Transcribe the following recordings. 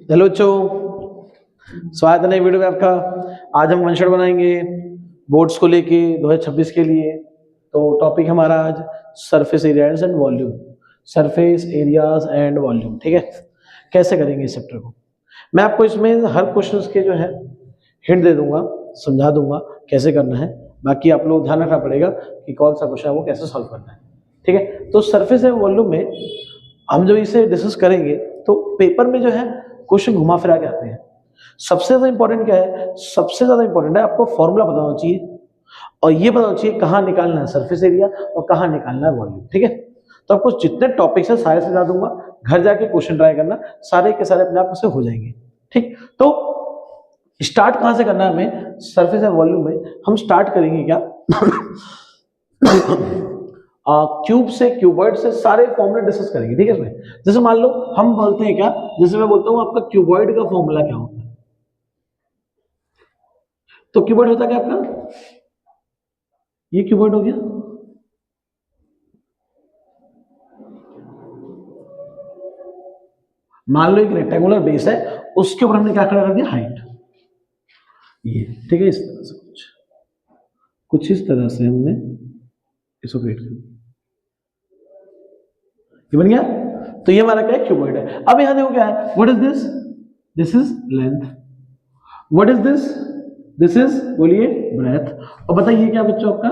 Hello बच्चों, स्वागत है नई वीडियो में आपका। आज हम वन शॉट बनाएंगे बोर्ड्स को लेके 2026 के लिए। तो टॉपिक हमारा आज surface areas and volume, surface areas and volume. ठीक है, कैसे करेंगे इस चैप्टर को। मैं आपको इसमें हर क्वेश्चन के जो है हिंट दे दूंगा, समझा दूंगा कैसे करना है। बाकी आप लोग ध्यान रखना पड़ेगा कि कौन सा क्वेश्चन है वो कैसे सॉल्व करना है। ठीक है, तो सरफेस एंड वॉल्यूम में हम जब इसे डिस्कस करेंगे तो पेपर में जो है क्वेश्चन घुमा फिरा के आते हैं। सबसे ज्यादा इंपॉर्टेंट क्या है, सबसे ज्यादा इंपॉर्टेंट है आपको फॉर्मूला पता होना चाहिए और ये पता होना चाहिए कहाँ निकालना है सरफेस एरिया और कहाँ निकालना है वॉल्यूम। ठीक है, तो आपको जितने टॉपिक्स है सारे समझा दूंगा, घर जाके क्वेश्चन ट्राई करना, सारे के सारे अपने आप से हो जाएंगे। ठीक, तो स्टार्ट कहाँ से करना है हमें सरफेस एंड वॉल्यूम में। हम स्टार्ट करेंगे क्या क्यूब से, क्यूबॉइड से सारे फॉर्मूले डिस्कस करेंगे। ठीक है, इसमें जैसे मान लो हम बोलते हैं क्या, जैसे मैं बोलता हूँ आपका क्यूबॉइड का फॉर्मूला क्या होता है, तो क्यूबॉइड होता क्या आपका, ये क्यूबॉइड हो गया। मान लो एक रेक्टेंगुलर बेस है, उसके ऊपर हमने क्या खड़ा कर दिया, हाइट। ये ठीक है, इस तरह से कुछ इस तरह से हमने इसको क्रिएट कर दिया, ये बन गया। तो ये हमारा क्या है, क्यूबॉइड है। अब यहां देखो क्या है, what is this, this is length, what is this, this is बोलिए ब्रेथ, और बताइए क्या बच्चों आपका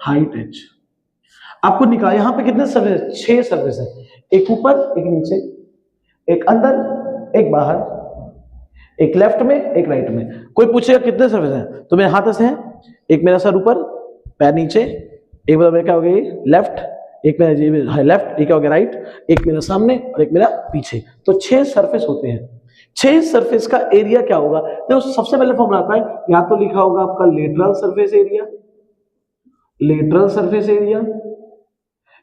हाइट एच। आपको निकाल, यहां पे कितने सर्फेस, 6 सर्फेस है, एक ऊपर एक नीचे, एक अंदर एक बाहर, एक लेफ्ट में एक राइट में। कोई पूछेगा कितने सर्फेस हैं तो मेरे हाथ ऐसे हैं, एक मेरा सर ऊपर पैर नीचे, एक मेरा क्या हो गया लेफ्ट, एक मेरा लेफ्ट, एक क्या हो गया राइट, एक मेरा सामने और एक मेरा पीछे। तो 6 सरफेस होते हैं। 6 सरफेस का एरिया क्या होगा, तो सबसे पहले फॉर्मूला आता है, या तो लिखा होगा आपका lateral surface area, lateral surface area,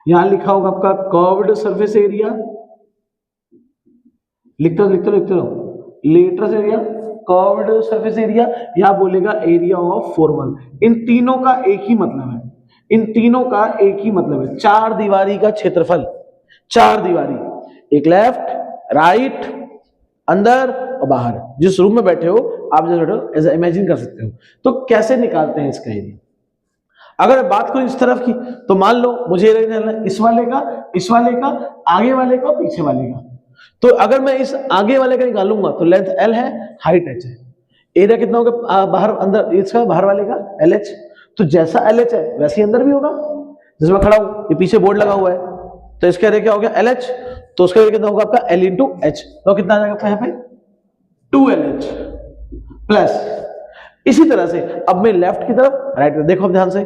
यहां लिखा होगा आपका कर्व्ड सरफेस एरिया, लिखते रहो lateral area, curved surface area, या बोलेगा एरिया ऑफ फॉर्मल। इन तीनों का एक ही मतलब है, इन तीनों का एक ही मतलब है, 4 दीवारी का क्षेत्रफल, 4 दीवारी, एक लेफ्ट राइट अंदर और बाहर। जिस रूम में बैठे हो आप, जैसे बैठे हो ऐसा इमेजिन कर सकते हो। तो कैसे निकालते हैं इसका एरिया। अगर बात करूं इस तरफ की, तो मान लो मुझे इस वाले का, इस वाले का, आगे वाले का, पीछे वाले का। तो अगर मैं इस आगे वाले का निकालूंगा तो लेंथ L है, हाइट H है, एरिया कितना होगा बाहर अंदर, इसका बाहर वाले का LH। तो जैसा LH है वैसे ही अंदर भी होगा। जैसे मैं खड़ा हूं, ये पीछे बोर्ड लगा हुआ है, तो इसका एरिया क्या हो गया LH, तो उसका एरिया कितना होगा आपका L इंटू H। तो कितना आ जाएगा आपका यहाँ पे 2LH प्लस। इसी तरह से अब मैं लेफ्ट की तरफ राइट में, देखो अब ध्यान से,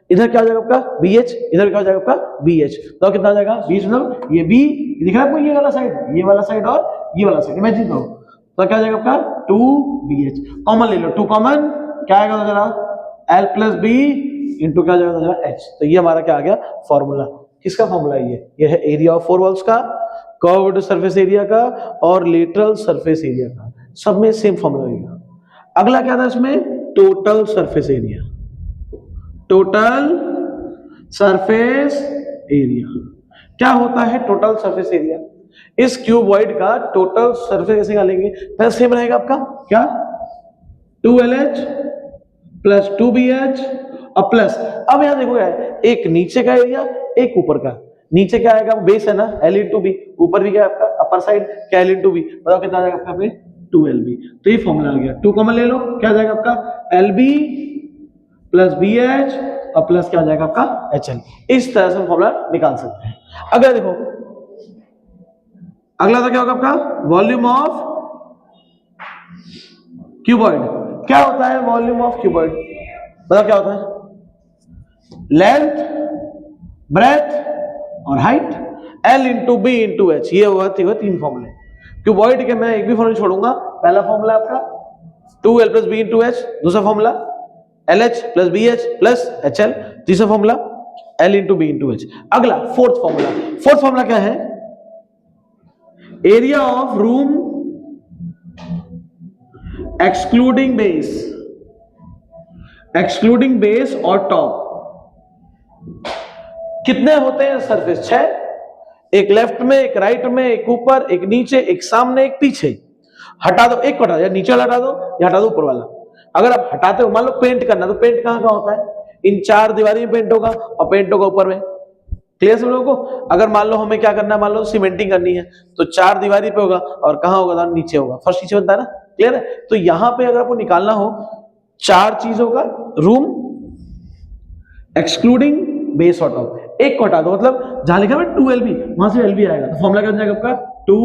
इधर क्या हो जाएगा आपका BH, इधर क्या हो जाएगा आपका BH। तो कितना आ जाएगा बीच, मतलब ये B दिख रहा है आपको, ये वाला साइड, ये वाला साइड और ये वाला साइड इमेजिन करो। तो क्या आ जाएगा आपका 2BH, कॉमन ले लो, 2 कॉमन, क्या आएगा जरा L प्लस B इंटू क्या जाएगा जरा H। तो ये हमारा क्या आ गया फॉर्मूला। किसका फॉर्मूला ये है एरिया ऑफ 4 वॉल्स का, कर्व्ड सरफेस एरिया का और लेटरल सरफेस एरिया का, सब में सेम फॉर्मूला रहेगा। अगला क्या था इसमें, total surface area, total surface area. क्या होता है टोटल सरफेस एरिया, इस क्यूबॉइड का टोटल सरफेस कैसे निकालेंगे, पहले सेम रहेगा आपका क्या 2LH प्लस 2BH और प्लस, अब यहां देखो क्या है, एक नीचे का एरिया एक ऊपर का। नीचे क्या आएगा, बेस है ना L इंटू बी, ऊपर भी क्या है आपका अपर साइड क्या L इंटू बी, बताओ कितना आ जाएगा आपका पे 2LB। तो ये फॉर्मूला आ गया, 2 कॉमन ले लो, क्या आ जाएगा आपका LB प्लस BH और प्लस क्या आ जाएगा आपका HL। इस तरह से हम फॉर्मूला निकाल सकते हैं। अगर देखो अगला तो क्या होगा आपका वॉल्यूम ऑफ क्यूबॉइड। क्या होता है वॉल्यूम ऑफ क्यूबॉइड, बताओ क्या होता है, लेंथ ब्रेथ और height, L into B into h. ये हुआ 3 फॉर्मूले। क्यूबॉइड के मैं एक भी फॉर्मूला छोड़ूंगा, पहला फॉर्मूला आपका 2L plus B into H, दूसरा formula LH plus BH plus HL, तीसरा formula L into B into H. अगला फोर्थ फॉर्मूला, फोर्थ फॉर्मूला क्या है, area of room excluding base, excluding base और टॉप। कितने होते हैं सरफेस, 6, एक लेफ्ट में एक राइट में एक ऊपर एक नीचे एक सामने एक पीछे। हटा दो, एक को हटा दो, या नीचे वाला हटा दो या हटा दो ऊपर वाला। अगर आप हटाते हो, मान लो पेंट करना, तो पेंट कहाँ कहाँ होता है? इन 4 दीवारी में पेंट होगा और पेंट होगा ऊपर में। क्लियर सब लोगों को? अगर मान लो हमें क्या करना है, मान लो सीमेंटिंग करनी है, तो 4 दीवारी पे होगा और कहाँ होगा? नीचे होगा, फर्स्ट नीचे बनता है ना। क्लियर है? तो यहां पे अगर आपको निकालना हो 4 चीजों का, रूम एक्सक्लूडिंग बेस और टॉप, एक को हटा दो, मतलब जहां लिखा है 2LB वहां से LB आएगा, तो फॉर्मूला क्या जाएगा आपका? 2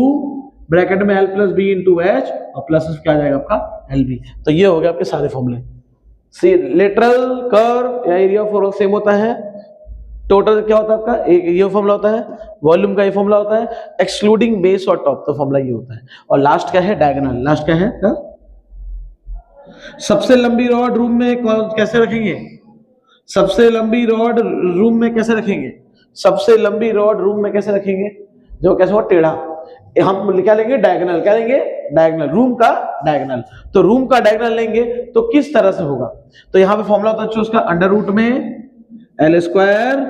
ब्रैकेट में L plus B into h और प्लस क्या आ जाएगा आपका? LB। तो ये हो गया आपके सारे फॉर्मूले। सी लेटरल कर्व या एरिया ऑफ फॉर्मूला सेम होता है। टोटल क्या होता है आपका? एक ये फॉर्मूला होता है, वॉल्यूम का ये फॉर्मूला होता है, एक्सक्लूडिंग बेस और टॉप, तो फॉर्मूला ये होता है। और लास्ट क्या है? डायगोनल। लास्ट क्या है? सबसे लंबी रॉड रूम में कैसे रखेंगे? सबसे लंबी रॉड रूम में कैसे रखेंगे? सबसे लंबी रॉड रूम में कैसे रखेंगे? जो कैसे हो? टेढ़ा। हम क्या लेंगे? डायगोनल। क्या लेंगे? डायगोनल, रूम का डायगोनल। तो रूम का डायगोनल लेंगे तो किस तरह से होगा? तो यहां पे फॉर्मूला होता है उसका अंडर रूट में L square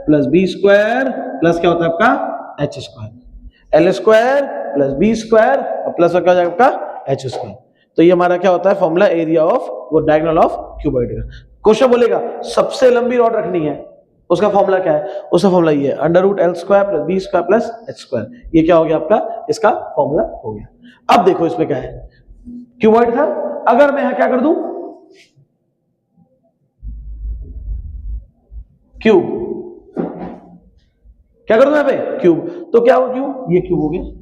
plus b square plus क्या होता है आपका? H square. L square plus b square और प्लस क्या हो जाएगा आपका? H square. तो ये हमारा क्या होता है? फॉर्मूला एरिया ऑफ वो डायगोनल ऑफ क्यूबॉइड का। क्वेश्चन बोलेगा सबसे लंबी रॉड रखनी है, उसका फॉर्मूला क्या है? उसका फॉर्मूला ये है, under root L square plus b square plus h square. ये क्या हो गया आपका? इसका फॉर्मूला हो गया। अब देखो इसमें क्या है, क्यूबॉइड था, अगर मैं यहां क्या कर दूं? क्यूब। क्या कर दूं यहां पे? क्यूब। तो क्या हो क्यूब? ये क्यूब हो गया।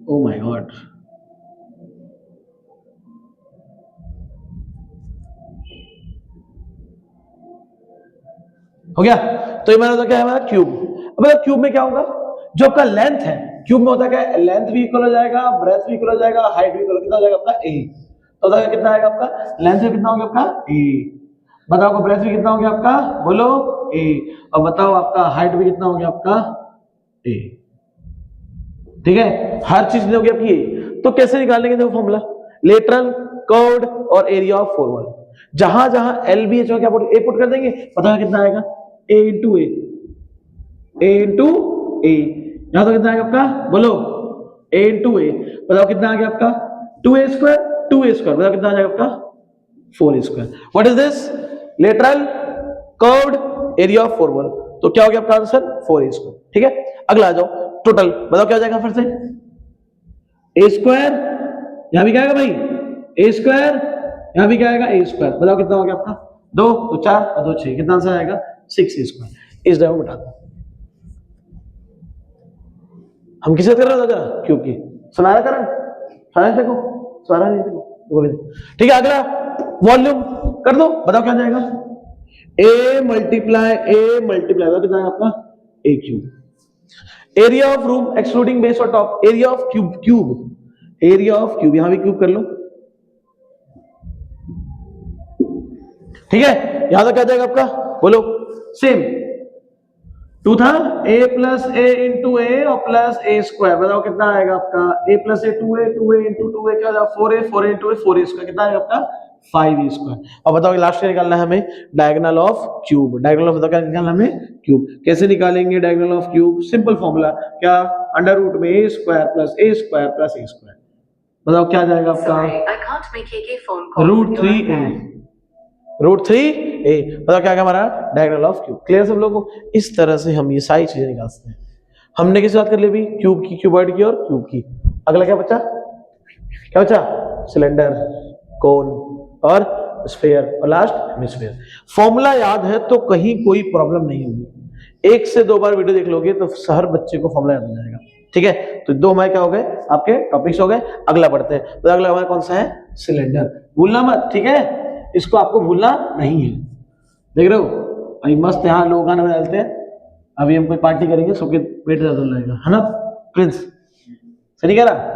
ओ माय गॉड, हो गया। तो ये मेरा क्या है? हमारा क्यूब। अब क्यूब में क्या होगा? जो आपका लेंथ है, क्यूब में होता है क्या? लेंथ भी इक्वल हो जाएगा, ब्रेथ भी इक्वल हो जाएगा, हाइट भी इक्वल। कितना हो जाएगा आपका? ए। तो कितना आएगा आपका? लेंथ भी कितना हो गया आपका? ए। बताओ ब्रेथ भी कितना हो गया आपका? बोलो ए। और बताओ आपका हाइट भी कितना हो गया आपका? ए। ठीक है, हर चीज हो गई आपकी ए। तो कैसे निकालेंगे? देखो फॉर्मूला, लेटरल, कर्व्ड और एरिया ऑफ फॉर्मल। जहां जहां एल बी एच क्या पुट, ए पुट कर देंगे, पता है कितना आएगा? ए इंटू ए, ए इंटू ए। यहां तो कितना आएगा आपका? बोलो ए इंटू ए। बताओ कितना आ गया आपका? 2a square, 2a square. बताओ कितना आ जाएगा आपका? 4a square. What is this? Lateral, curved, area of formal. तो क्या हो गया आपका आंसर? 4a square. ठीक है, अगला आ जाओ, टोटल बताओ क्या हो जाएगा फिर से? ए स्क्वायर, यहां भी क्या आएगा भाई? ए स्क्वायर, यहां भी क्या आएगा? ए स्क्वायर। बताओ कितना हो गया आपका? 2 तो 4 और 2 6, कितना आंसर आएगा? 6a square. इस डायग्राम बता दो। हम किसे कर रहे हो जरा? क्यूब की। सुनाया करण? सुनाया देखो, सुना नहीं देखो। ठीक है, अगला वॉल्यूम कर दो। बताओ क्या जाएगा? ए मल्टीप्लाई कितना आएगा आपका? A cube. Area of room excluding base और top, area of cube, area of cube, यहां भी क्यूब कर लो। ठीक है, यहां तक क्या जाएगा आपका? बोलो सेम। 2 था, a प्लस ए इंटू ए और प्लस ए स्क्वायर। बताओ कितना आएगा आपका? a plus A 2a, 2a into 2a क्या जाएगा? 4a, 4a into 4a square. कितना आएगा आपका? 5a square. और बताओ लास्ट में निकालना है हमें diagonal of cube. Diagonal of बताओ क्या निकालना हमें? क्यूब। कैसे निकालेंगे diagonal of cube? Simple formula, क्या? अंडर रूट में a square plus a square plus a square. बताओ क्या जाएगा आपका? Root 3a, root 3a। बताओ क्या हमारा डायगोनल ऑफ क्यूब। क्लियर सब लोगों को? इस तरह से हम ये सारी चीजें निकाल सकते हैं। हमने किस बात कर ली भी? क्यूब की, क्यूबॉइड की और क्यूब की। अगला क्या बचा? क्या बचा? सिलेंडर, कोन और स्फीयर और लास्ट हेमिस्फीयर। फॉर्मूला याद है तो कहीं कोई प्रॉब्लम नहीं होगी। 1 से 2 बार वीडियो देख लोगे तो हर बच्चे को फॉर्मूला याद हो जाएगा। ठीक है, तो 2 हमारे क्या हो गए? आपके टॉपिक्स हो गए। अगला बढ़ते हैं। तो अगला हमारा कौन सा है? सिलेंडर। भूलना मत, ठीक है, इसको आपको भूलना नहीं है। देख रहे हो अभी मस्त यहाँ लोग गाना बजाते हैं। अभी हम कोई पार्टी करेंगे, सबके पेट दर्द हो जाएगा, है ना प्रिंस? सही कह रहा?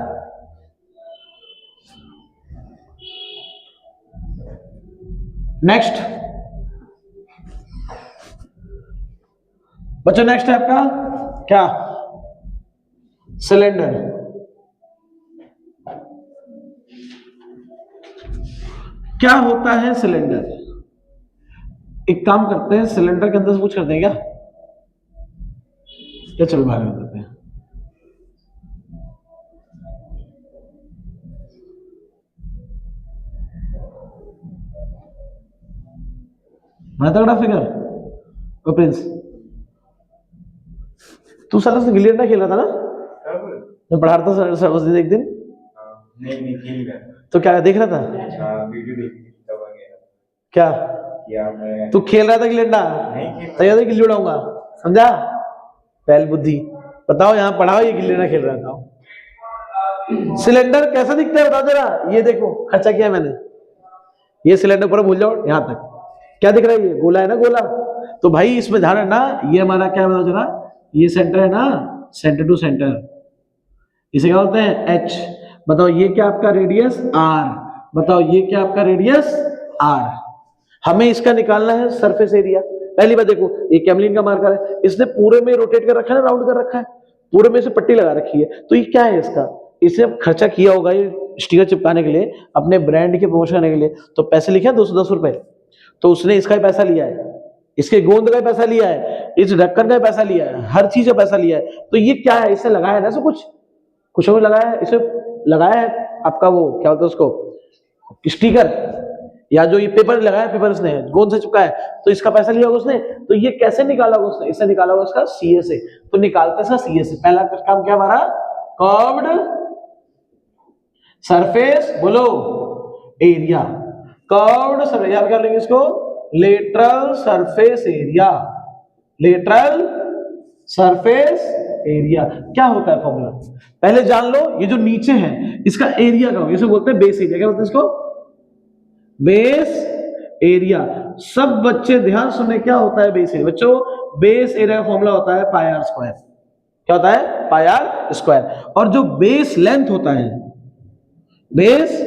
नेक्स्ट बच्चों, नेक्स्ट है आपका क्या? सिलेंडर। क्या होता है सिलेंडर? एक काम करते हैं, सिलेंडर के अंदर से कुछ कर दें क्या? चलो बाहर कर देते हैं। बड़ा तगड़ा फिगर। ओ प्रिंस, तू साला से गिल्ली डंडा खेल रहा था ना जब पढ़ा रहा था सर उस दिन एक दिन? नहीं खेल रहा था। तो क्या देख रहा था? वीडियो देख क्या मैं तू खेल रहा था गिल्ली डंडा? तैयार है गिल्ली उड़ाऊंगा, समझा? पहल बुद्धि बताओ, यहाँ पढ़ाओ, ये गिल्ली डंडा खेल रहा था। सिलेंडर कैसा दिखता है बताओ जरा? ये देखो, खर्चा किया मैंने। ये सिलेंडर पूरा भूल जाओ, यहाँ तक क्या दिख रहा है? ये गोला है ना, गोला। तो भाई इसमें ध्यान रखना, ये हमारा क्या बताओ जरा, ये सेंटर है ना, सेंटर टू सेंटर, इसे क्या बोलते हैं? एच। बताओ ये क्या आपका रेडियस? आर। बताओ ये क्या आपका रेडियस? आर। हमें इसका निकालना है सरफेस एरिया। पहली बात देखो, ये कैमलिन का मार्कर है, इसने पूरे में रोटेट कर रखा है ना, राउंड कर रखा है, पूरे में से पट्टी लगा रखी है। तो ये क्या है इसका? इसने खर्चा किया होगा ये स्टिकर चिपकाने के लिए, अपने ब्रांड के प्रमोशन करने के लिए, तो पैसे लिखे हैं 210 रुपए, तो उसने इसका ही पैसा लिया है, इसके गोंद का पैसा लिया है, इस ढक्कन का पैसा लिया है, हर चीज का पैसा लिया है। तो ये क्या है? इससे लगाया है ना, सब कुछ में लगाया है, इसे लगाया है आपका वो क्या बोलते हैं उसको, स्टिकर, या जो ये पेपर लगाया, पेपर उसने गोंद से चिपकाया है, तो इसका पैसा लिया होगा उसने। तो ये कैसे निकाला होगा उसने? इससे निकाला होगा इसका सीए से। तो निकालते हैं सीए से। पहला काम क्या हमारा? कर्व्ड सरफेस, बोलो, एरिया। कर्व्ड सरफेस, याद कर लेंगे इसको, lateral surface area. Lateral surface area क्या होता है फॉर्मूला? पहले जान लो, ये जो नीचे है इसका एरिया का होगा, इसे बोलते हैं बेस एरिया। क्या बोलते हैं इसको? Base area. सब बच्चे ध्यान सुने, क्या होता है बेस एरिया? बच्चों, बेस एरिया का फॉर्मूला होता है पाई आर स्क्वायर। क्या होता है? Pi are square. और जो बेस लेंथ होता है, बेस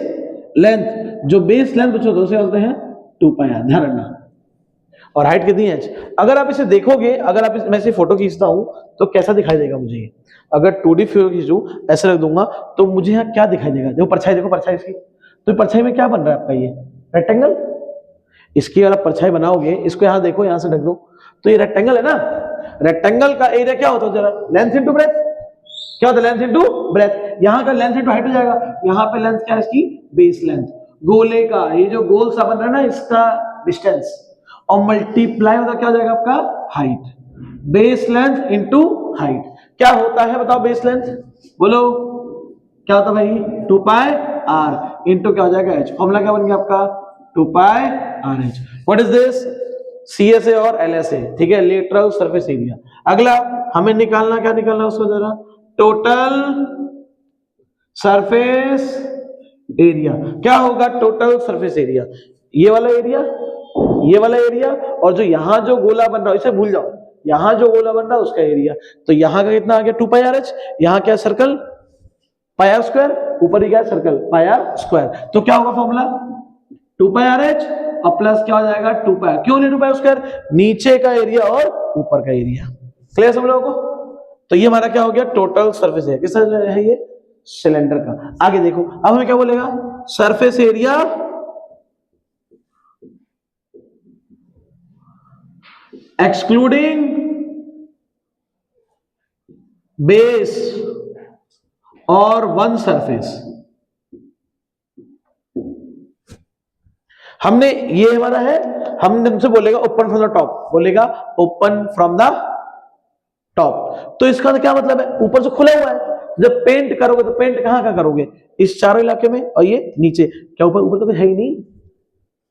लेंथ, जो बेस लेंथ बच्चों उसे बोलते हैं 2 पाई आर। ध्यान रखना। और हाइट कितनी है? अगर आप इसे देखोगे, अगर आप मैं इसे फोटो खींचता हूं तो कैसा दिखाई देगा मुझे? अगर 2D फोटो खींचूं, ऐसे रख दूंगा, तो मुझे यहाँ क्या दिखाई देगा? जो परछाई, देखो परछाई इसकी, तो परछाई में क्या बन रहा है आपका? ये रेक्टेंगल। इसकी अगर आप परछाई बनाओगे, इसको यहाँ देखो, यहाँ से ढक दो, तो ये रेक्टेंगल है ना। रेक्टेंगल का एरिया क्या होता है जरा? Length into breadth. क्या होता है? Length into breadth. यहाँ का लेंथ इंटू हाइट हो जाएगा। यहाँ पे लेंथ क्या है इसकी? Base length. गोले का ये जो गोल सा बन रहा है ना, इसका डिस्टेंस, और मल्टीप्लाई होता क्या हो जाएगा आपका? Height. Base length into height. क्या होता है बताओ बेस लेंथ? बोलो क्या होता है भाई? 2 पाई आर इंटू क्या हो जाएगा? एच। फॉर्मूला क्या बन गया आपका? 2 pi are H. What is this? CSA और एलएसए, ठीक है, लेटरल सरफेस एरिया। अगला हमें निकालना, क्या निकालना उसको जरा? Total surface area. क्या होगा टोटल सरफेस एरिया? ये वाला एरिया, ये वाला एरिया, और जो यहां जो गोला बन रहा है इसे भूल जाओ, यहां जो गोला बन रहा है उसका एरिया। तो यहां का कितना आ गया? 2 पाई आर एच। यहां क्या? सर्कल, पाई आर स्क्वायर, ऊपर ही क्या? Circle, pi are square. तो क्या होगा फॉर्मूला? 2 पाई आर एच और प्लस क्या हो जाएगा? 2 पाई। क्यों नहीं 2 पाई स्क्वायर? नीचे का एरिया और ऊपर का एरिया। क्लियर सब लोगों को? तो ये हमारा क्या हो गया? Total surface area. किसका है ये? सिलेंडर का। आगे देखो, अब हमें क्या बोलेगा? सरफेस एरिया एक्सक्लूडिंग बेस और वन सरफेस। हमने ये हमारा है, हमने तुमसे बोलेगा ओपन फ्रॉम द टॉप, बोलेगा ओपन फ्रॉम द टॉप। तो इसका क्या मतलब है? ऊपर से खुला हुआ है। जब पेंट करोगे तो पेंट कहां का करोगे? इस चारों इलाके में, और ये नीचे क्या ऊपर? ऊपर तो है ही नहीं,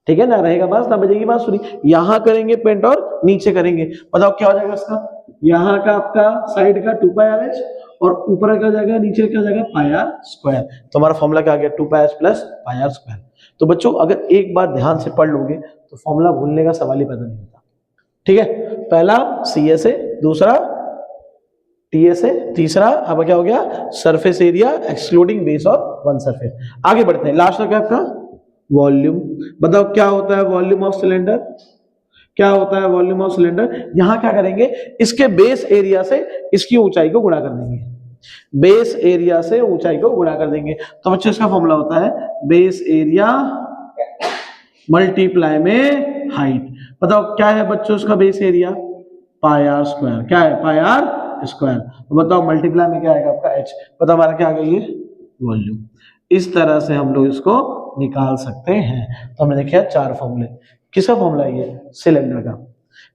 ठीक है ना, रहेगा बस ना बजेगी बांसुरी। यहां करेंगे पेंट और नीचे करेंगे, बताओ क्या हो जाएगा इसका? यहाँ का आपका साइड का 2 पाई आर एच और ऊपर क्या हो जाएगा? नीचे क्या हो जाएगा? Pi are square. तो हमारा फॉर्मूला क्या आ गया? 2 pi H plus pi are square. तो बच्चों अगर एक बार ध्यान से पढ़ लोगे तो फॉर्मूला भूलने का सवाल ही पैदा नहीं होता, ठीक है। पहला सीएसए, दूसरा टीएसए, तीसरा अब क्या हो गया? सरफेस एरिया एक्सक्लूडिंग बेस और वन सरफेस। आगे बढ़ते हैं, लास्ट क्या आपका? वॉल्यूम। बताओ क्या होता है वॉल्यूम ऑफ सिलेंडर? क्या होता है वॉल्यूम ऑफ सिलेंडर? यहां क्या करेंगे? इसके बेस एरिया से इसकी ऊंचाई को गुणा कर देंगे, बेस एरिया से ऊंचाई को गुणा कर देंगे। तो बच्चों इसका फॉर्मूला होता है बेस एरिया मल्टीप्लाई में हाइट। बताओ क्या है बच्चों उसका base area, pi are square. क्या है, पाई आर स्क्वायर। तो बताओ मल्टीप्लाई में क्या आएगा आपका एच। बताओ हमारा क्या आ गई है, वॉल्यूम। इस तरह से हम लोग इसको निकाल सकते हैं। तो हमने देखा 4 फॉर्मूले। किसका फॉर्मूला ये, सिलेंडर का।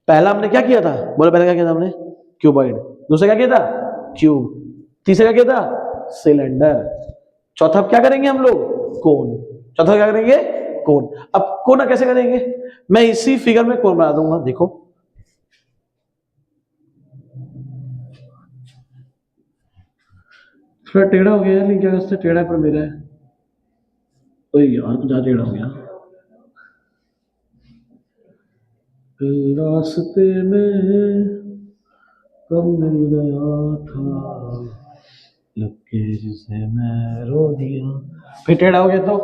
पहला हमने क्या किया था, बोलो पहले क्या किया था हमने, क्यूबॉइड। दूसरा क्या किया था, क्यूब। तीसरा क्या किया था, सिलेंडर। चौथा क्या करेंगे हम लोग, कोन। चौथा क्या करेंगे, कोन। अब कोना कैसे करेंगे, मैं इसी फिगर में कोन बना दूंगा। देखो थोड़ा टेढ़ा हो गया यार, लेकिन क्या करते, टेढ़ा पर मेरा है। ओए यार कुछ ज्यादा टेढ़ा हो गया। रास्ते में कब मिल गया था, लगे जिसे मैं रो दिया। फिर टेढ़ा हो गया तो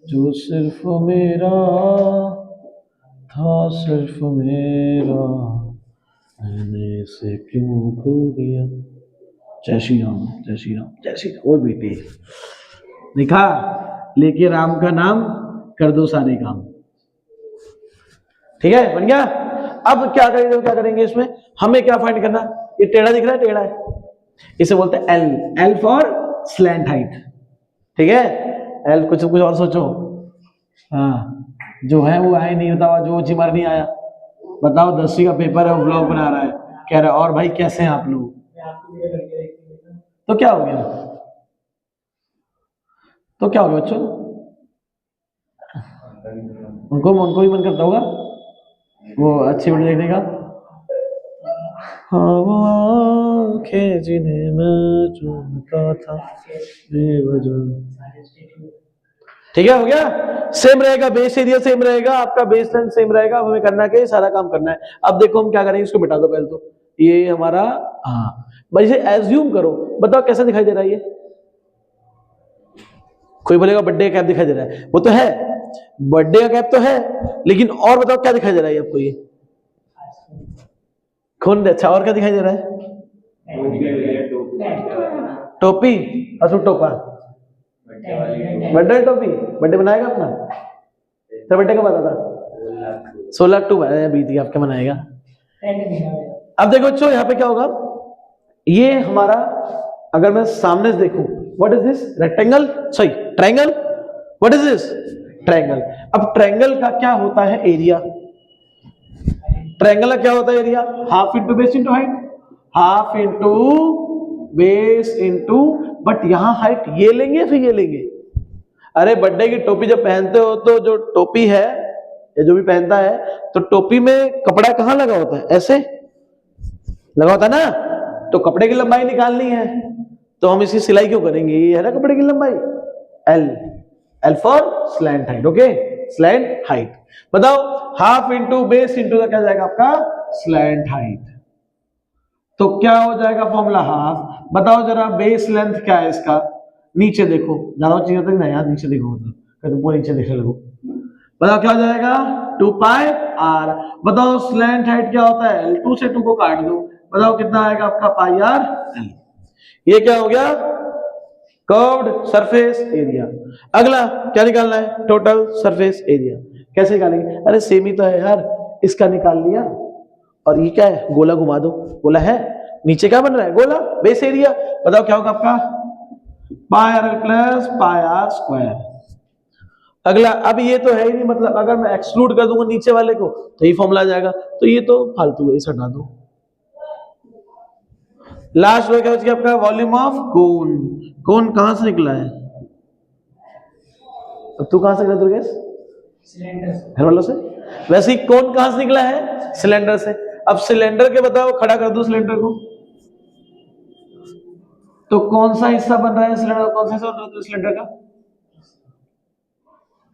जो सिर्फ मेरा था, सिर्फ मेरा, मैंने इसे क्यों खो दिया। जय श्री राम, जय श्री राम, जय श्री राम। ओ बेटे देखा, लेके राम का नाम कर दो सारे काम। ठीक है, बन गया। अब क्या करेंगे, क्या करेंगे इसमें, हमें क्या फाइंड करना, ये टेढ़ा दिख रहा है, टेढ़ा है, इसे बोलते हैं L. L for slant height. ठीक है, एल। कुछ कुछ और सोचो। हाँ, जो है वो आए नहीं, बताओ जो जिमर नहीं आया। बताओ 10वीं का पेपर है, वो ब्लॉग बना रहा है, कह रहा है और भाई कैसे हैं आप लोग। तो क्या हो गया, तो क्या हो गया बच्चों, उनको भी मन करता होगा वो अच्छी वीडियो देखने का। हाँ वो आंखें जिन्हें मैं चूमता था बेवजह। ठीक है, हो गया। सेम रहेगा, बेस एरिया सेम रहेगा, आपका बेस लेंथ सेम रहेगा। अब हमें करना क्या है, सारा काम करना है। अब देखो हम क्या करेंगे, इसको मिटा दो पहले तो। ये हमारा, हाँ भाई इसे एज्यूम करो। बताओ कैसा दिखाई दे रहा है ये, कोई बोलेगा बर्थडे का कैप दिखाई दे रहा है, वो तो है, बर्थडे का कैप तो है, लेकिन और बताओ क्या दिखाई दे रहा है आपको, ये कौन, अच्छा और क्या दिखाई दे रहा है, टोपी। अच्छा टोपा, बर्थडे टोपी। बर्थडे बनाएगा अपना, तो बर्थडे कब आता था, 16 अक्टूबर बीत गया, आपका मनाएगा। अब देखो बच्चों यहाँ पे क्या होगा, ये हमारा, अगर मैं सामने से देखूं, what is this, rectangle, sorry triangle, what is this, triangle. अब ट्रायंगल का क्या होता है एरिया, ट्रायंगल का क्या होता है area, half into base into height, half into base into, but यहां हाइट ये लेंगे फिर ये लेंगे। अरे बर्थडे की टोपी जब पहनते हो तो जो टोपी है, या जो भी पहनता है, तो टोपी में कपड़ा कहां लगा होता है, ऐसे लगा होता है ना, तो कपड़े की लंबाई निकालनी है, तो हम इसकी सिलाई क्यों करेंगे, ये है ना कपड़े की लंबाई, L. L for slant height. Okay, slant height. बताओ हाफ इंटू बेस इंटू क्या जाएगा आपका, स्लैंट हाइट। तो क्या हो जाएगा फॉर्मूला, हाफ। बताओ जरा बेस लेंथ क्या है इसका, नीचे देखो, ज्यादा चीज होता है ना यार, नीचे देखो, मतलब पूरा नीचे देखने लगो। बताओ क्या हो जाएगा, 2 पाई आर। बताओ स्लैंट हाइट क्या होता है, L2 से 2 को काट दो, बताओ कितना आएगा आपका, पाई आर एल। ये क्या हो गया, कर्व्ड सरफेस एरिया। अगला क्या निकालना है, टोटल सरफेस एरिया। कैसे निकालेंगे, अरे सेम ही तो है यार, इसका निकाल लिया, और ये क्या है, गोला घुमा दो, गोला है, नीचे क्या बन रहा है, गोला, बेस एरिया। बताओ क्या होगा आपका, pi R L plus pi are square. अगला, अब ये तो है ही नहीं, मतलब अगर मैं एक्सक्लूड कर दूंगा नीचे वाले को तो ये फॉर्मूला आ जाएगा, तो ये तो फालतू है, इसे हटा दो। लास्ट में क्या बच गया आपका, वॉल्यूम ऑफ कोन। कोन कहां से निकला है, अब तू कहां से निकला दुर्गेश, सिलेंडर वाला से। वैसे ही कोन कहां से निकला है, सिलेंडर से। अब सिलेंडर के बताओ, खड़ा कर दो सिलेंडर को, तो कौन सा हिस्सा बन रहा है सिलेंडर, कौन सा हिस्सा बन रहा है सिलेंडर का,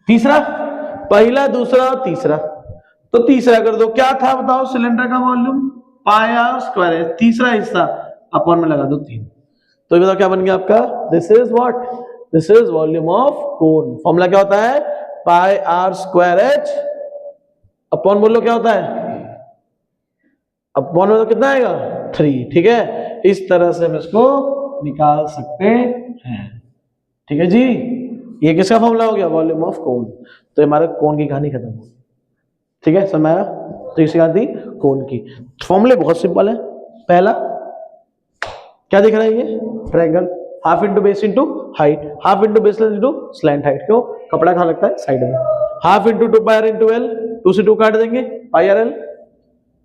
तीसरा, पहला दूसरा और तीसरा। तो तीसरा कर दो, क्या था बताओ, सिलेंडर का वॉल्यूम पाई आर स्क्वायर है, तीसरा हिस्सा अपॉन में लगा दो 3। तो ये बताओ क्या बन गया आपका, this is what, this is volume of cone. Formula क्या होता है, pi are square H upon, बोलो क्या होता है, अपॉन में तो कितना आएगा, 3। ठीक है, इस तरह से हम इसको निकाल सकते हैं। ठीक है जी, ये किसका फॉर्मूला हो गया? Volume of cone. तो हमारा कोन की कहानी खत्म हो गई। ठीक है, समझ आया? तो इसे कहानी कोन की। फॉर्मूले बहुत सिंपल है। पहला क्या दिख रहा है? ये triangle, half into base into height, half into base into slant height. क्यों? कपड़ा कहाँ लगता है? साइड में। Half into 2 pi r into l, 2 से 2 काट देंगे, पाई आर एल।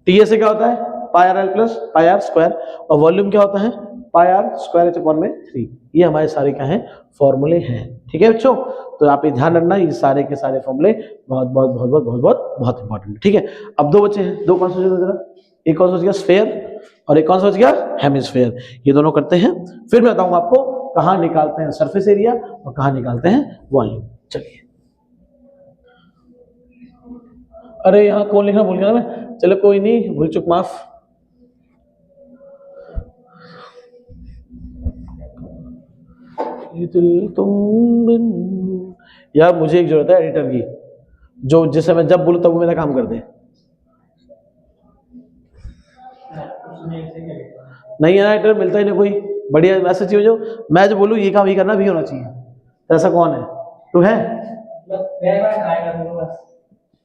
टी से क्या होता है? Pi R L plus pi are square. और वॉल्यूम क्या होता है? Pi are square H upon में 3। ये हमारे सारे क्या हैं? फॉर्मूले हैं। ठीक है बच्चों, तो आप ये ध्यान रखना, ये सारे के सारे फॉर्मूले बहुत बहुत बहुत बहुत बहुत बहुत बहुत इंपॉर्टेंट है। ठीक है, अब दो बचे हैं, दो कौन सा जरा, एक कौन सा बच गया? स्फेयर, और एक कौन सा बच गया? हेमिस्फेयर। ये दोनों करते हैं, फिर मैं बताऊंगा आपको कहां निकालते हैं सरफेस एरिया और कहां निकालते हैं वॉल्यूम। चलिए, अरे यहाँ कौन लिखना भूल गया ना मैं, चलो कोई नहीं, भूल चुक माफ। दिल तुम बिन, यार मुझे एक जरूरत है एडिटर की, जो जिसे मैं जब बोलूं तब वो मेरा काम कर दे। नहीं है ना एडिटर, मिलता ही नहीं कोई बढ़िया ऐसा चाहिए जो मैं जो बोलूं ये काम ही करना भी होना चाहिए। तो ऐसा कौन है? तू है?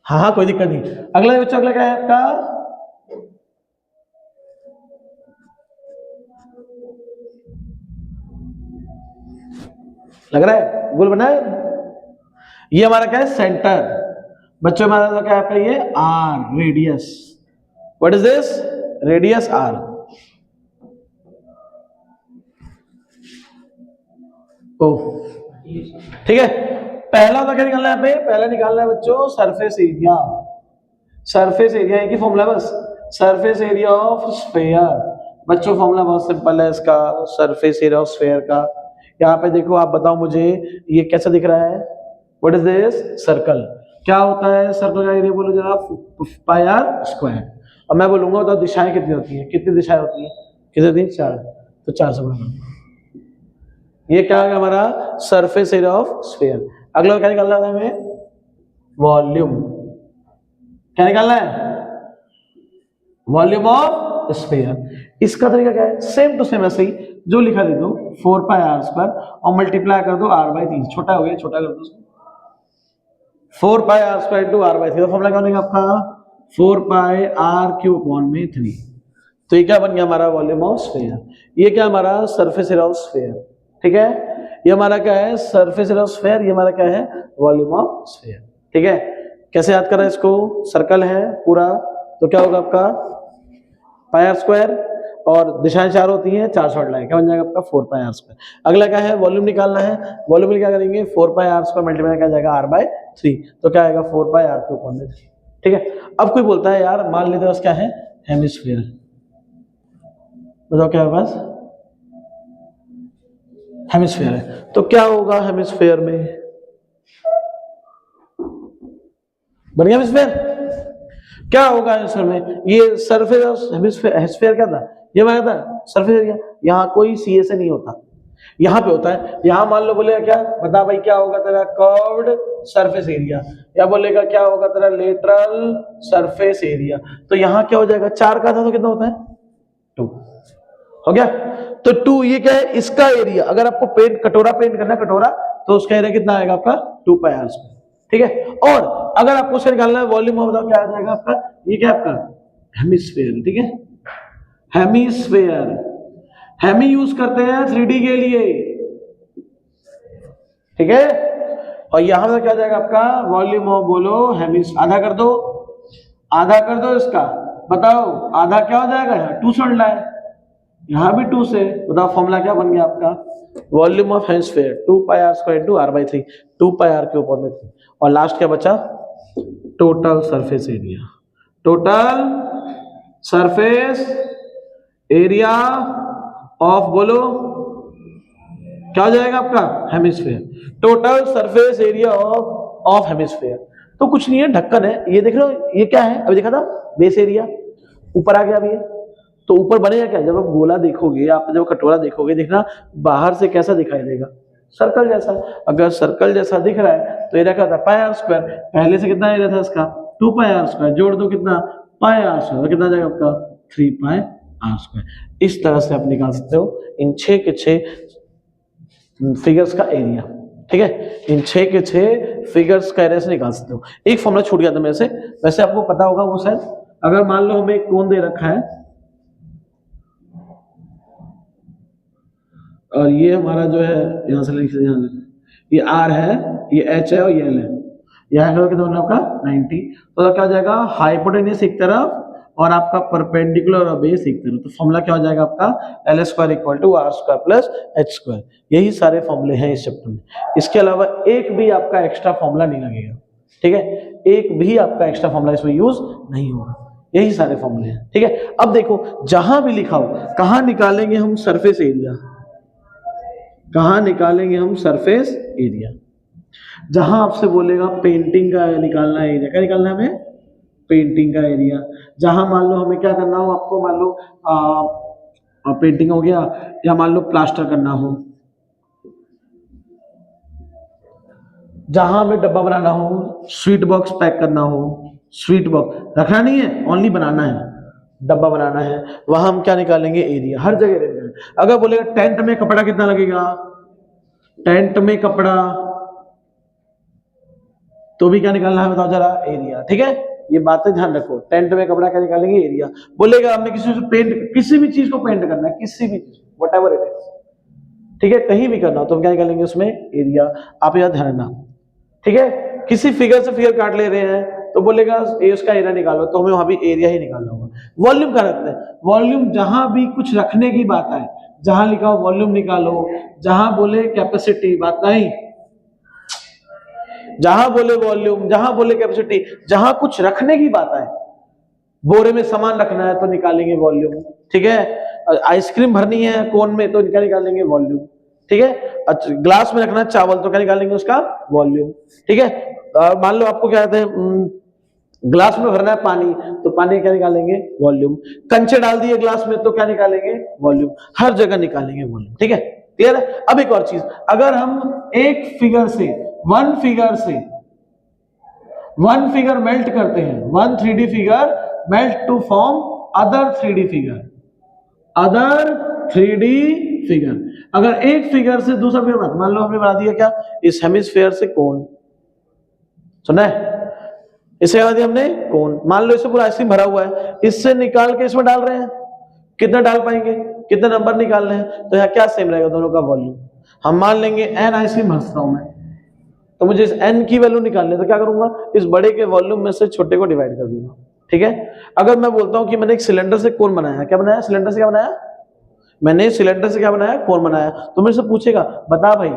हाँ हाँ, कोई दिक्कत नहीं। अगला बच्चों, अगला क्या है आपका? लग रहा है गोल बना है। ये हमारा क्या है? सेंटर। बच्चों हमारा तो क्या है आपका? ये R, radius. What is this? Radius R. Oh ठीक है, पहला तो क्या निकालना है यहाँ पे? पहला निकालना है बच्चों सरफेस एरिया। सरफेस एरिया की फॉर्मूला बस, सरफेस एरिया ऑफ स्फेयर। बच्चों फॉर्मूला बहुत सिंपल है इसका, सरफेस एरिया ऑफ स्फेयर का। यहाँ पे देखो, आप बताओ मुझे ये कैसा दिख रहा है? What is this? सर्कल। क्या होता है सर्कल का एरिया? बोलो जरा, पाई आर स्क्वायर। अब मैं बोलूंगा तो दिशाएं कितनी होती हैं? कितनी दिशाएं होती हैं? कितनी होती हैं? 4। तो 4 से गुणा करो। ये क्या है हमारा? Surface area of sphere. अगला क्या निकालना है हमें? वॉल्यूम। क्या निकालना है? Volume of sphere. इसका तरीका क्या है? सेम टू सेम ऐसे ही जो लिखा दे दो, 4 पाई आर स्क्वायर और मल्टीप्लाई कर दो r बाई 3। छोटा हो गया, छोटा कर दो उसको। 4 pi are square to r by 3 formula क्या बनेगा आपका? 4 पाई आर क्यूब अपॉन में 3। तो ये क्या बन गया हमारा? Volume of sphere. ये क्या हमारा? Surface area of sphere. ठीक है, ये हमारा क्या है? Surface area of sphere. ये हमारा क्या है? Volume of sphere. ठीक है, कैसे याद करें इसको? सर्कल है पूरा, तो क्या होगा आपका? पाई आर स्क्वायर, और दिशाएं 4 होती हैं, 4 शॉर्ट लाइन। क्या बन जाएगा आपका? 4 पाई आर स्क्वायर। अगला क्या है? वॉल्यूम निकालना है। वॉल्यूम में क्या करेंगे? 4 पाई आर स्क्वायर मल्टीप्लाई क्या जाएगा? r by 3। तो क्या आएगा? 4 पाई आर क्यूब अपॉन में 3। ठीक है, अब कोई बोलता है यार मान लेते हैं क्या है? हेमिस्फीयर। बताओ क्या है पास? हेमिस्फीयर है। तो क्या होगा हेमिस्फीयर में? बन गया हेमिस्फीयर? क्या होगा हेमिस्फीयर में? ये सरफेस हेमिस्फीयर क्या था? ये मैं था सरफेस एरिया। यहाँ कोई सी से नहीं होता, यहाँ पे होता है। यहाँ मान लो बोलेगा क्या? बता भाई क्या होगा तेरा? Curved surface area. या बोलेगा क्या होगा तेरा? Lateral surface area. तो यहाँ क्या हो जाएगा? 4 का था तो कितना होता है? 2 हो गया। तो 2 ये क्या है? इसका एरिया। अगर आपको पेंट कटोरा पेंट करना है, कटोरा, तो उसका एरिया कितना आएगा आपका? 2 पाई आर स्क्वायर। ठीक है, और अगर आपको उसका निकालना है वॉल्यूम ऑफ, बताओ क्या आ जाएगा आपका? ये क्या आपका? हेमिस्फीयर। ठीक है, हेमिस्फीयर। हेमी यूज करते हैं 3D के लिए। ठीक है, और यहां पर क्या आ जाएगा आपका? वॉल्यूम ऑफ, बोलो हेमिस। आधा कर दो, आधा कर दो इसका। बताओ आधा क्या हो जाएगा? 2 से उल्टा है, यहां भी 2 से। बताओ फॉर्मूला क्या बन गया आपका? Volume of hemisphere 2 pi are square to r by 3। 2 pi r के ऊपर में 3। और लास्ट क्या बचा? Total surface area. Total surface area of, बोलो क्या हो जाएगा आपका? Hemisphere. Total surface area of hemisphere. तो कुछ नहीं है, ढक्कन है। ये देख रहे हो, ये क्या है? अभी देखा था बेस एरिया, ऊपर आ गया अभी। तो ऊपर बनेगा क्या? जब आप गोला देखोगे, आप जब कटोरा देखोगे, देखना बाहर से कैसा दिखाई देगा? सर्कल जैसा। अगर सर्कल जैसा दिख रहा है तो एरिया क्या होता है? Pi are square. पहले से कितना एरिया था इसका? 2 पाई आर स्क्वायर। जोड़ दो कितना? पाई आर स्क्वायर। कितना जाएगा आपका? 3 पाई आर स्क्वायर। इस तरह से आप निकाल सकते हो इन 6 के 6 फिगर्स का एरिया। ठीक है, इन 6 के 6 फिगर्स का एरिया से निकाल सकते हो। एक फॉर्मूला छूट गया था मेरे से, वैसे आपको पता होगा वो शायद। अगर मान लो हमें एक कोण दे रखा है और ये हमारा जो है यहाँ से ये आर है, ये एच है और ये एल है, यहाँ का कितना आपका 90, तो क्या हो जाएगा हाइपोटेन्यूस एक तरफ और आपका परपेंडिकुलर और बेस एक तरफ। तो फॉर्मूला क्या हो जाएगा आपका l square equal to r square plus h square. यही सारे फॉर्मूले हैं इस चैप्टर में। इसके अलावा एक भी आपका एक्स्ट्रा फॉर्मूला नहीं लगेगा, ठीक है, एक भी आपका एक्स्ट्रा फॉर्मूला इसमें यूज नहीं होगा, यही सारे फॉर्मूले हैं, ठीक है। अब देखो जहां भी लिखा हो, कहां निकालेंगे हम सरफेस एरिया, कहां निकालेंगे हम सरफेस एरिया, जहां आपसे बोलेगा पेंटिंग का निकालना है एरिया, क्या निकालना है हमें, पेंटिंग का एरिया। जहां मान लो हमें क्या करना हो, आपको मान लो पेंटिंग हो गया, या मान लो प्लास्टर करना हो, जहां हमें डब्बा बनाना हो, स्वीट बॉक्स पैक करना हो, स्वीट बॉक्स रखना नहीं है, ओनली बनाना है, डब्बा बनाना है, वहां हम क्या निकालेंगे एरिया, हर जगह एरिया। अगर बोलेगा टेंट में कपड़ा कितना लगेगा, टेंट में कपड़ा, तो भी क्या निकालना है बताओ जरा, एरिया, ठीक है। ये बातें ध्यान रखो, टेंट में कपड़ा क्या निकालेंगे एरिया। बोलेगा हमने किसी से पेंट, किसी भी चीज को पेंट करना है, किसी भी चीज व्हाटएवर इट इज, ठीक है, कहीं भी करना हो तो हम क्या निकालेंगे उसमें एरिया। आप याद ध्यान रखना, ठीक है। किसी फिगर से फिगर काट ले रहे हैं तो बोलेगा ए उसका एरिया निकालो, तो हमें वहां भी एरिया ही निकालना होगा। वॉल्यूम क्या रखते हैं, वॉल्यूम जहां भी कुछ रखने की बात है, जहां लिखा हो वॉल्यूम निकालो, जहां बोले कैपेसिटी बात नहीं, जहां बोले वॉल्यूम, जहां बोले कैपेसिटी, जहां कुछ रखने की बात है, बोरे में सामान रखना है तो निकालेंगे वॉल्यूम, ठीक है। आइसक्रीम भरनी है कोन में तो क्या निकालेंगे वॉल्यूम, ठीक है। अच्छा ग्लास में रखना है चावल तो क्या निकालेंगे उसका वॉल्यूम, ठीक है। मान लो आपको क्या कहते हैं ग्लास में भरना है पानी तो पानी क्या निकालेंगे वॉल्यूम, कंचे डाल दिए ग्लास में तो क्या निकालेंगे वॉल्यूम, हर जगह निकालेंगे वॉल्यूम, ठीक है, क्लियर है। अब एक और चीज, अगर हम एक फिगर से वन फिगर मेल्ट करते हैं, one 3D figure melt to form other 3D figure, other 3D figure, अगर एक फिगर से दूसरा फिगर, मान लो हमने बना दिया क्या इस हेमिस्फेयर से कोन, सुना है, इसे बना दिया हमने कोन, मान लो इसे पूरा आइसक्रीम भरा हुआ है, इससे निकाल के इसमें डाल रहे हैं, कितना डाल पाएंगे, कितने नंबर निकाल रहे हैं, तो यहाँ क्या सेम रहेगा दोनों का वॉल्यूम। हम मान लेंगे n आइसक्रीम भरता हूं मैं, तो मुझे इस n की वैल्यू निकालनी है, तो क्या करूंगा इस बड़े के वॉल्यूम में से छोटे को डिवाइड कर दूंगा, ठीक है। अगर मैं बोलता हूं कि मैंने एक सिलेंडर से कोन बनाया, क्या बनाया, सिलेंडर से क्या बनाया, मैंने सिलेंडर से क्या बनाया कोन बनाया, तो मेरे से पूछेगा बता भाई,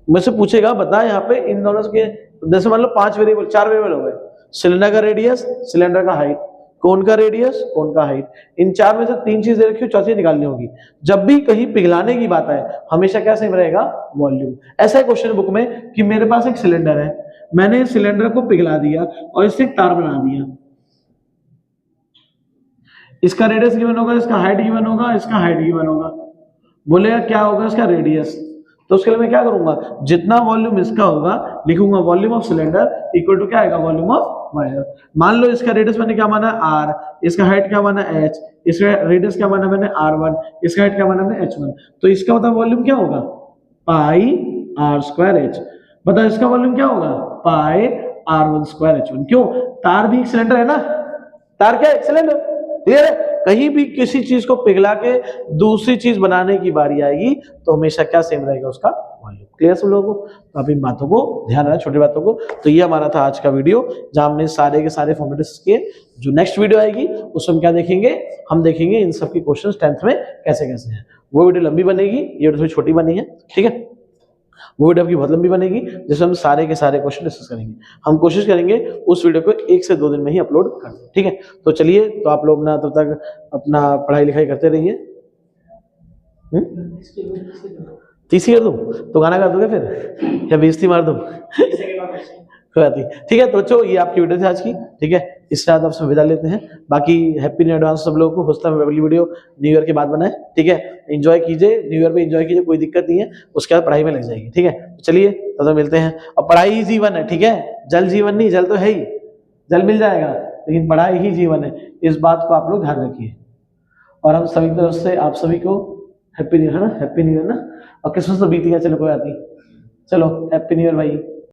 मुझसे पूछेगा बता यहाँ पे इन दोनों के, जैसे मान लो 4 वेरिएबल हो गए, सिलेंडर का रेडियस, सिलेंडर का हाइट, कोन का रेडियस, कोन का हाइट, इन 4 में से 3 चीजें रखी हो, चौथी निकालनी होगी। जब भी कहीं पिघलाने की बात है हमेशा क्या सेम रहेगा वॉल्यूम। ऐसा है क्वेश्चन बुक में कि मेरे पास एक सिलेंडर है, मैंने सिलेंडर को पिघला दिया और इससे एक तार बना दिया, इसका रेडियस गिवन होगा, इसका हाइट गिवन होगा, इसका हाइट गिवन होगा, बोलेगा क्या होगा इसका रेडियस, तो उसके लिए मैं क्या करूंगा जितना वॉल्यूम इसका होगा लिखूंगा volume of cylinder equal to क्या आएगा वॉल्यूम ऑफ वायर। मान लो इसका रेडियस मैंने क्या माना r, इसका हाइट क्या माना h, इसका रेडियस क्या माना मैंने r1, इसका हाइट क्या माना मैंने h1, तो इसका मतलब वॉल्यूम क्या होगा पाई r स्क्वायर h। बताओ इसका वॉल्यूम क्या होगा पाई r1 स्क्वायर h1। क्यों, तार भी एक सिलेंडर है ना, तार क्या है सिलेंडर, क्लियर है। कहीं भी किसी चीज को पिघला के दूसरी चीज बनाने की बारी आएगी तो हमेशा क्या सेम रहेगा उसका वॉल्यूम, क्लियर सब लोगों को। तो आप इन बातों को ध्यान रखना, छोटी बातों को। तो ये हमारा था आज का वीडियो जहां हमने सारे के सारे फॉर्मेट्स किए। जो नेक्स्ट वीडियो आएगी उसमें हम क्या देखेंगे, हम देखेंगे इन सब की क्वेश्चन 10th में कैसे कैसे हैं। वो वीडियो लंबी बनेगी, ये वीडियो थोड़ी छोटी बनी है, ठीक है। वो वीडियो आपकी बहुत लंबी बनेगी जिसमें हम सारे के सारे क्वेश्चन डिस्कस करेंगे। हम कोशिश करेंगे उस वीडियो को 1 से 2 दिन में ही अपलोड कर दें, ठीक है। तो चलिए, तो आप लोग ना तब तक अपना पढ़ाई लिखाई करते रहिए। तीसरी कर दूं तो गाना गा दोगे फिर या बेइज्जती मार दूं कोई बात नहीं, ठीक है। तो बच्चों ये आपकी वीडियो थी आज की, ठीक है। इसके बाद आपसे विदा लेते हैं। बाकी हैप्पी न्यू एडवांस सब लोगों को, हो सकता है अगली वीडियो न्यू ईयर के बाद बनाए, ठीक है। एंजॉय कीजिए, न्यू ईयर पे एंजॉय कीजिए, कोई दिक्कत नहीं है, उसके बाद पढ़ाई में लग जाएगी, ठीक है। तो चलिए तब तक मिलते हैं। और पढ़ाई ही जीवन है, ठीक है, जल जीवन नहीं, जल तो है ही, जल मिल जाएगा लेकिन पढ़ाई ही जीवन है, इस बात को आप लोग ध्यान रखिए। और हम सभी तरफ से आप सभी को हैप्पी न्यू ईयर, है ना, हैप्पी न्यू ईयर ना। और क्रिसमस तो बीत गया, चलो कोई बात नहीं, चलो हैप्पी न्यू ईयर भाई।